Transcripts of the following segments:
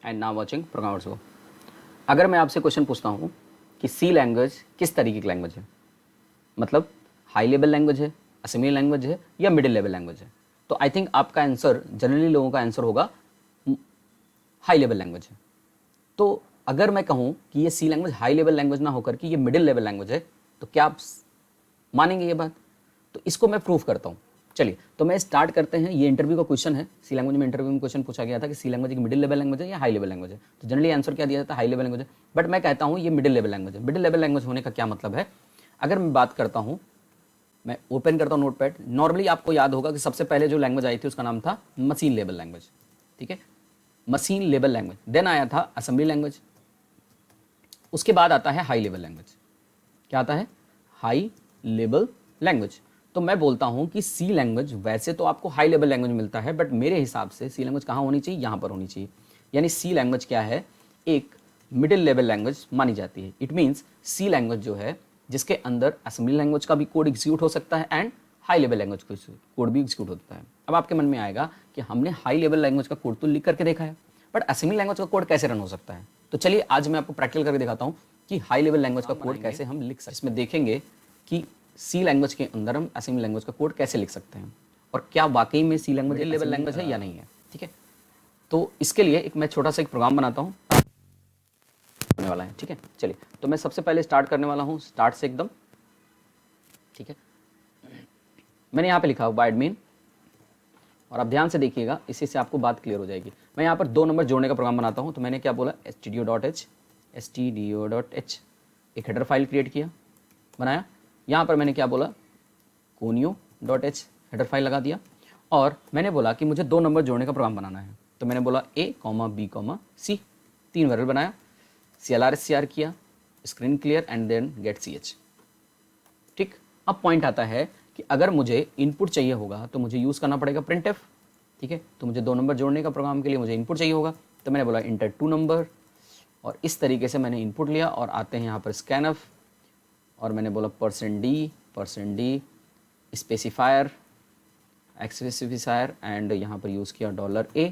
And now watching programmers गो। अगर मैं आपसे क्वेश्चन पूछता हूँ कि सी लैंग्वेज किस तरीके की लैंग्वेज है, मतलब हाई लेवल लैंग्वेज है, असेंबली लैंग्वेज है या मिडिल लेवल लैंग्वेज है, तो आई थिंक आपका आंसर, जनरली लोगों का आंसर होगा हाई लेवल लैंग्वेज है। तो अगर मैं कहूँ कि ये सी लैंग्वेज हाई लेवल लैंग्वेज ना होकर कि ये मिडिल लेवल लैंग्वेज है, तो क्या आप मानेंगे ये बात? तो इसको मैं प्रूफ करता हूँ। चलिए, तो मैं स्टार्ट करते हैं। ये इंटरव्यू का क्वेश्चन है। सी लैंग्वेज में इंटरव्यू में क्वेश्चन पूछा गया था कि सी लैंग्वेज एक मिडिल लेवल लैंग्वेज है या हाई लेवल लैंग्वेज है, तो जनरली आंसर क्या दिया जाता है? हाई लेवल लैंग्वेज है। बट मैं कहता हूँ ये मिडिल लेवल लैंग्वेज है। मिडिल लेवल लैंग्वेज होने का क्या मतलब है? अगर मैं बात करता हूँ, मैं ओपन करता हूँ नोटपैड। नॉर्मली आपको याद होगा कि सबसे पहले जो लैंग्वेज आई थी उसका नाम था मशीन लेवल लैंग्वेज, ठीक है, मशीन लेवल लैंग्वेज। देन आया था असेंबली लैंग्वेज, उसके बाद आता है हाई लेवल लैंग्वेज। क्या आता है? High level language. तो मैं बोलता हूं कि सी लैंग्वेज वैसे तो आपको हाई लेवल लैंग्वेज मिलता है, बट मेरे हिसाब से सी लैंग्वेज कहाँ होनी चाहिए? यहाँ पर होनी चाहिए। यानी सी लैंग्वेज क्या है? एक मिडिल लेवल लैंग्वेज मानी जाती है। इट मीन्स सी लैंग्वेज जो है जिसके अंदर असेंबली लैंग्वेज का भी कोड एग्जीक्यूट हो सकता है एंड हाई लेवल लैंग्वेज का कोड भी एग्जीक्यूट होता है। अब आपके मन में आएगा कि हमने हाई लेवल लैंग्वेज का कोड तो लिख करके देखा है, बट असेंबली लैंग्वेज का कोड कैसे रन हो सकता है? तो चलिए आज मैं आपको प्रैक्टिकल करके दिखाता हूँ कि हाई लेवल लैंग्वेज का कोड कैसे हम लिख सकते हैं। इसमें देखेंगे कि सी लैंग्वेज के अंदर हम असेंबली लैंग्वेज का कोड कैसे लिख सकते हैं और क्या वाकई में सी लैंग्वेज मिडिल लेवल लैंग्वेज है या नहीं है, ठीक है। तो इसके लिए एक मैं छोटा सा एक प्रोग्राम बनाता हूँ होने वाला है, ठीक है। चलिए, तो मैं सबसे पहले स्टार्ट करने वाला हूँ स्टार्ट से एकदम, ठीक है। मैंने यहाँ पे लिखा हुआ एडमिन, और आप ध्यान से देखिएगा, इसी से आपको बात क्लियर हो जाएगी। मैं यहाँ पर 2 नंबर जोड़ने का प्रोग्राम बनाता हूँ। तो मैंने क्या बोला? stdio.h एक हेडर फाइल क्रिएट किया, बनाया। यहाँ पर मैंने क्या बोला? conio.h हेडर फाइल लगा दिया। और मैंने बोला कि मुझे 2 नंबर जोड़ने का प्रोग्राम बनाना है। तो मैंने बोला a, b, c, 3 वेरिएबल बनाया, clr किया, screen clear and then get ch, ठीक। अब पॉइंट आता है कि अगर मुझे इनपुट चाहिए होगा तो मुझे यूज़ करना पड़ेगा printf, ठीक है। तो मुझे 2 नंबर जोड़ने का प्रोग्राम के लिए मुझे इनपुट चाहिए होगा, तो मैंने बोला इंटर 2 नंबर, और इस तरीके से मैंने इनपुट लिया। और आते हैं यहाँ पर स्कैनफ, और मैंने बोला %d स्पेसिफायर एक्सपेसिफायर एंड यहाँ पर यूज़ किया $a,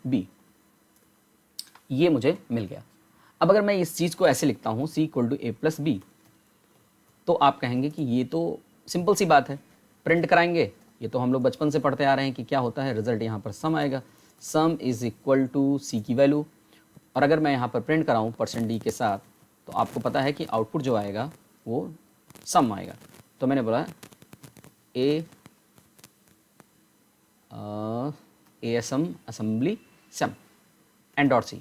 $b। ये मुझे मिल गया। अब अगर मैं इस चीज़ को ऐसे लिखता हूँ c = a + b, तो आप कहेंगे कि ये तो सिंपल सी बात है, प्रिंट कराएंगे। ये तो हम लोग बचपन से पढ़ते आ रहे हैं कि क्या होता है, रिजल्ट यहाँ पर सम आएगा, सम = c की वैल्यू। और अगर मैं यहाँ पर प्रिंट कराऊँ %d के साथ, तो आपको पता है कि आउटपुट जो आएगा वो सम आएगा। तो मैंने बोला asm assembly sum and .c,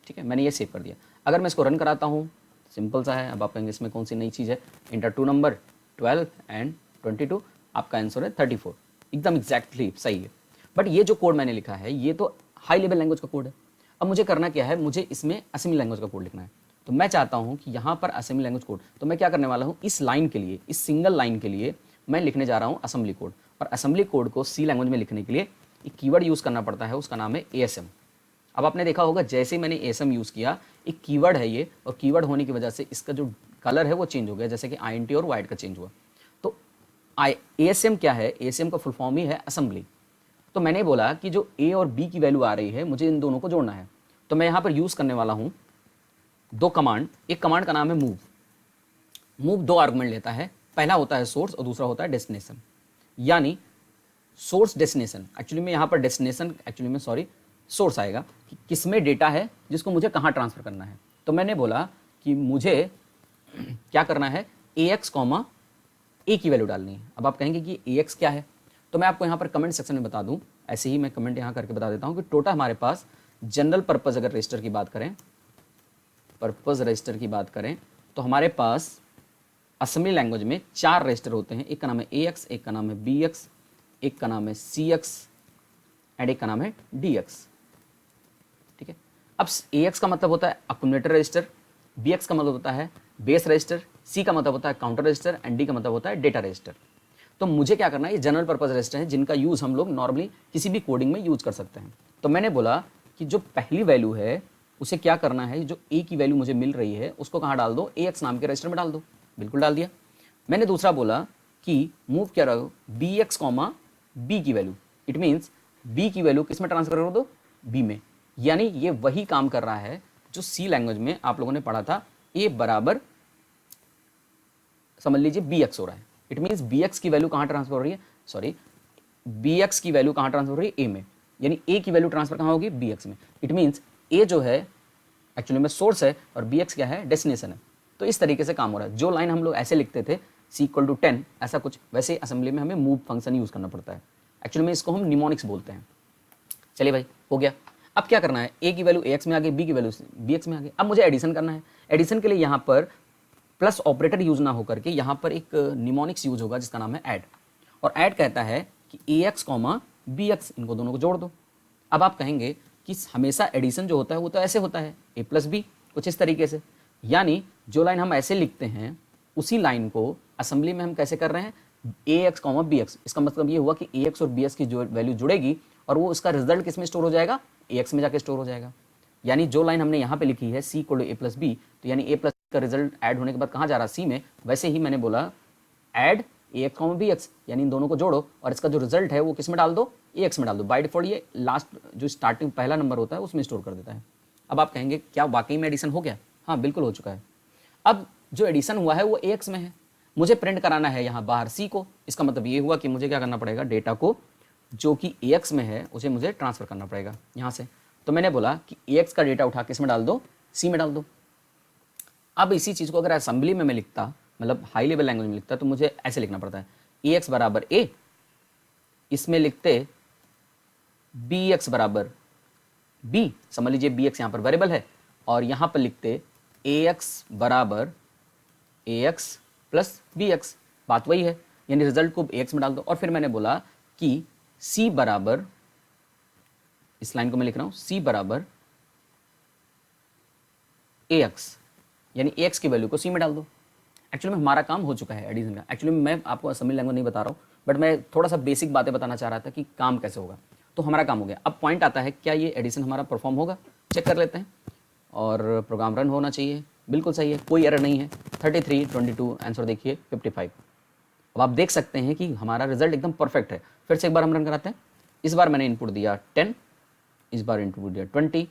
ठीक है। मैंने ये सेव कर दिया। अगर मैं इसको रन कराता हूँ, सिंपल सा है। अब आप कहेंगे इसमें कौन सी नई चीज़ है? इंटर 2 नंबर 12 एंड 22, आपका आंसर है 34। एकदम एग्जैक्टली सही है। बट ये जो कोड मैंने लिखा है ये तो हाई लेवल लैंग्वेज का कोड है। अब मुझे करना क्या है? मुझे इसमें असेंबली लैंग्वेज का कोड लिखना है। तो मैं चाहता हूँ कि यहाँ पर असेंबली लैंग्वेज कोड, तो मैं क्या करने वाला हूँ, इस लाइन के लिए, इस सिंगल लाइन के लिए मैं लिखने जा रहा हूँ असेंबली कोड। और असेंबली कोड को सी लैंग्वेज में लिखने के लिए एक कीवर्ड यूज़ करना पड़ता है, उसका नाम है ASM। अब आपने देखा होगा जैसे ही मैंने ASM यूज़ किया, एक कीवर्ड है ये, और कीवर्ड होने की वजह से इसका जो कलर है वो चेंज हो गया, जैसे कि INT और वाइट का चेंज हुआ। तो ASM क्या है? ASM का फुल फॉर्म ही है असेंबली। तो मैंने बोला कि जो A और B की वैल्यू आ रही है, मुझे इन दोनों को जोड़ना है। तो मैं यहाँ पर यूज़ करने वाला हूँ 2 कमांड। एक कमांड का नाम है मूव 2 आर्गुमेंट लेता है। पहला होता है सोर्स और दूसरा होता है डेस्टिनेशन। यानी सोर्स डेस्टिनेशन, एक्चुअली में यहाँ पर डेस्टिनेशन, एक्चुअली में सॉरी, सोर्स आएगा कि किसमें डेटा है जिसको मुझे कहाँ ट्रांसफ़र करना है। तो मैंने बोला कि मुझे क्या करना है, AX, A की वैल्यू डालनी है। अब आप कहेंगे कि AX क्या है? तो मैं आपको यहाँ पर कमेंट सेक्शन में बता दूँ, ऐसे ही मैं कमेंट यहाँ करके बता देता हूँ कि टोटल हमारे पास जनरल पर्पज़ अगर रजिस्टर की बात करें, पर्पज़ रजिस्टर की बात करें, तो हमारे पास असेंबली लैंग्वेज में 4 रजिस्टर होते हैं। एक का नाम है AX, एक का नाम है BX, एक का नाम है CX एंड एक का नाम है DX, ठीक है। अब AX का मतलब होता है अक्यूमुलेटर रजिस्टर, BX का मतलब होता है बेस रजिस्टर, C का मतलब होता है काउंटर रजिस्टर एंड D का मतलब होता है डेटा रजिस्टर। तो मुझे क्या करना है, ये जनरल पर्पज रजिस्टर है जिनका यूज़ हम लोग नॉर्मली किसी भी कोडिंग में यूज़ कर सकते हैं। तो मैंने बोला कि जो पहली वैल्यू है उसे क्या करना है, जो A की वैल्यू मुझे मिल रही है उसको कहाँ डाल दो? AX नाम के रजिस्टर में डाल दो। बिल्कुल डाल दिया। मैंने दूसरा बोला कि मूव क्या रहो BX, B की वैल्यू, इट मीन्स B की वैल्यू किस में ट्रांसफर कर दो? B में। यानी ये वही काम कर रहा है जो सी लैंग्वेज में आप लोगों ने पढ़ा था, ए बराबर समझ लीजिए बी एक्स हो रहा है। इट मीन्स बी एक्स की वैल्यू कहाँ ट्रांसफर हो रही है, सॉरी बी एक्स की वैल्यू कहाँ ट्रांसफर हो रही है, ए में, यानी ए की वैल्यू ट्रांसफर कहाँ होगी, बी एक्स में। इट मीन्स ए जो है एक्चुअली में सोर्स है और बी एक्स क्या है, डेस्टिनेशन है। तो इस तरीके से काम हो रहा है। जो लाइन हम लोग ऐसे लिखते थे सी इक्वल टू 10 ऐसा कुछ, वैसे असेंबली में हमें मूव फंक्शन यूज़ करना पड़ता है। एक्चुअली में इसको हम निमोनिक्स बोलते हैं। चलिए भाई हो गया। अब क्या करना है, ए की वैल्यू ए एक्स में आ गई, बी की वैल्यू बी एक्स में आ गई। अब मुझे एडिशन करना है। एडिशन के लिए यहाँ पर प्लस ऑपरेटर यूज ना होकर के यहाँ पर एक निमोनिक्स यूज होगा जिसका नाम है ऐड। और ऐड कहता है कि ए एक्स कॉमा बी एक्स, इनको दोनों को जोड़ दो। अब आप कहेंगे कि हमेशा एडिशन जो होता है वो तो ऐसे होता है, ए प्लस बी, कुछ इस तरीके से। यानी जो लाइन हम ऐसे लिखते हैं उसी लाइन को असेंबली में हम कैसे कर रहे हैं, ए एक्स कॉमा बी एक्स। इसका मतलब ये हुआ कि ए एक्स और बी एक्स की जो वैल्यू जुड़ेगी और वो उसका रिजल्ट किस में स्टोर हो जाएगा, ए एक्स में जाके स्टोर हो जाएगा। यानी जो लाइन हमने यहाँ पे लिखी है C equal to A plus B, तो यानी ए प्लस का रिजल्ट ऐड होने के बाद कहाँ जा रहा है, सी में। वैसे ही मैंने बोला add A X comma B X, यानी इन दोनों को जोड़ो और इसका जो रिजल्ट है वो किस में डाल दो, ए एक्स में डाल दो। बाय डिफॉल्ट ये लास्ट जो स्टार्टिंग पहला नंबर होता है उसमें स्टोर कर देता है। अब आप कहेंगे क्या वाकई में एडिशन हो गया? हाँ बिल्कुल हो चुका है। अब जो एडिशन हुआ है वो ए एक्स में है, मुझे प्रिंट कराना है यहाँ बाहर सी को। इसका मतलब ये हुआ कि मुझे क्या करना पड़ेगा, डेटा को जो कि ए एक्स में है उसे मुझे ट्रांसफर करना पड़ेगा यहाँ से। तो मैंने बोला कि ए एक्स का डेटा उठा किस में डाल दो, सी में डाल दो। अब इसी चीज़ को अगर असेंबली में मैं लिखता, मतलब हाई लेवल लैंग्वेज में लिखता, तो मुझे ऐसे लिखना पड़ता है ए एक्स बराबर ए, इसमें लिखते बी एक्स बराबर बी, समझ लीजिए बी एक्स यहाँ पर वेरिएबल है, और यहाँ पर लिखते ए एक्स बराबर ए एक्स प्लस बी एक्स, बात वही है, यानी रिजल्ट को ए एक्स में डाल दो। और फिर मैंने बोला कि सी बराबर, इस लाइन को मैं लिख रहा हूं सी बराबर ए एक्स, यानी ए एक्स की वैल्यू को सी में डाल दो। एक्चुअली में हमारा काम हो चुका है एडिशन का। एक्चुअली में मैं आपको असेंबली लैंग्वेज नहीं बता रहा हूँ, बट मैं थोड़ा सा बेसिक बातें बताना चाह रहा था कि काम कैसे होगा। तो हमारा काम हो गया। अब पॉइंट आता है क्या ये एडिशन हमारा परफॉर्म होगा, चेक कर लेते हैं। और प्रोग्राम रन होना चाहिए, बिल्कुल सही है, कोई एरर नहीं है। 33, 22 आंसर देखिए 55। अब आप देख सकते हैं कि हमारा रिजल्ट एकदम परफेक्ट है। फिर से एक बार हम रन कराते हैं। इस बार मैंने इनपुट दिया 10, इस बार इनपुट दिया 20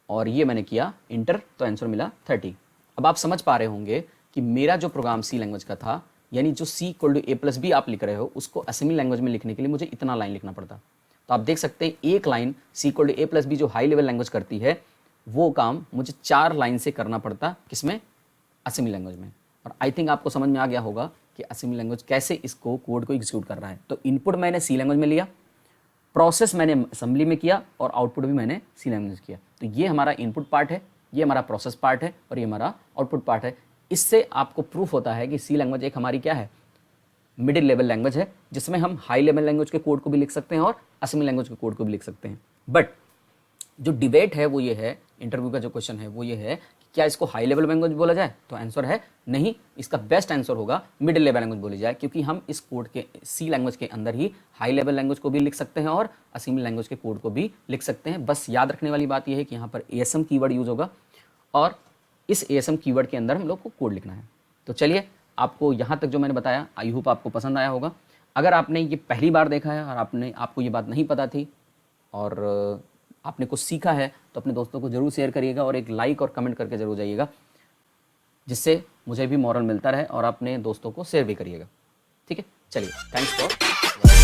और ये मैंने किया इंटर, तो आंसर मिला 30। अब आप समझ पा रहे होंगे कि मेरा जो प्रोग्राम सी लैंग्वेज का था, यानी जो C equal to A plus B आप लिख रहे हो, उसको असेंबली लैंग्वेज में लिखने के लिए मुझे इतना लाइन लिखना पड़ता। तो आप देख सकते हैं एक line C equal to A plus B जो हाई लेवल लैंग्वेज करती है, वो काम मुझे 4 लाइन से करना पड़ता, किसमें, असेंबली लैंग्वेज में। और आई थिंक आपको समझ में आ गया होगा कि असेंबली लैंग्वेज कैसे इसको कोड को एग्जीक्यूट कर रहा है। तो इनपुट मैंने सी लैंग्वेज में लिया, प्रोसेस मैंने असेंबली में किया और आउटपुट भी मैंने सी लैंग्वेज किया। तो ये हमारा इनपुट पार्ट है, ये हमारा प्रोसेस पार्ट है और ये हमारा आउटपुट पार्ट है। इससे आपको प्रूफ होता है कि सी लैंग्वेज एक हमारी क्या है, मिडिल लेवल लैंग्वेज है, जिसमें हम हाई लेवल लैंग्वेज के कोड को भी लिख सकते हैं और असेंबली लैंग्वेज के कोड को भी लिख सकते हैं। बट जो डिबेट है वो ये है, इंटरव्यू का जो क्वेश्चन है वो ये है कि क्या इसको हाई लेवल लैंग्वेज बोला जाए, तो आंसर है नहीं, इसका बेस्ट आंसर होगा मिडिल लेवल लैंग्वेज बोली जाए, क्योंकि हम इस कोड के सी लैंग्वेज के अंदर ही हाई लेवल लैंग्वेज को भी लिख सकते हैं और असेंबली लैंग्वेज के कोड को भी लिख सकते हैं। बस याद रखने वाली बात यह है कि यहाँ पर ASM कीवर्ड यूज होगा और इस ASM कीवर्ड के अंदर हम लोग को कोड लिखना है। तो चलिए, आपको यहाँ तक जो मैंने बताया आई होप आपको पसंद आया होगा। अगर आपने ये पहली बार देखा है और आपको ये बात नहीं पता थी और आपने कुछ सीखा है, तो अपने दोस्तों को जरूर शेयर करिएगा और एक लाइक और कमेंट करके जरूर जाइएगा, जिससे मुझे भी मॉरल मिलता रहे, और अपने दोस्तों को शेयर भी करिएगा। ठीक है, चलिए, थैंक्स फॉर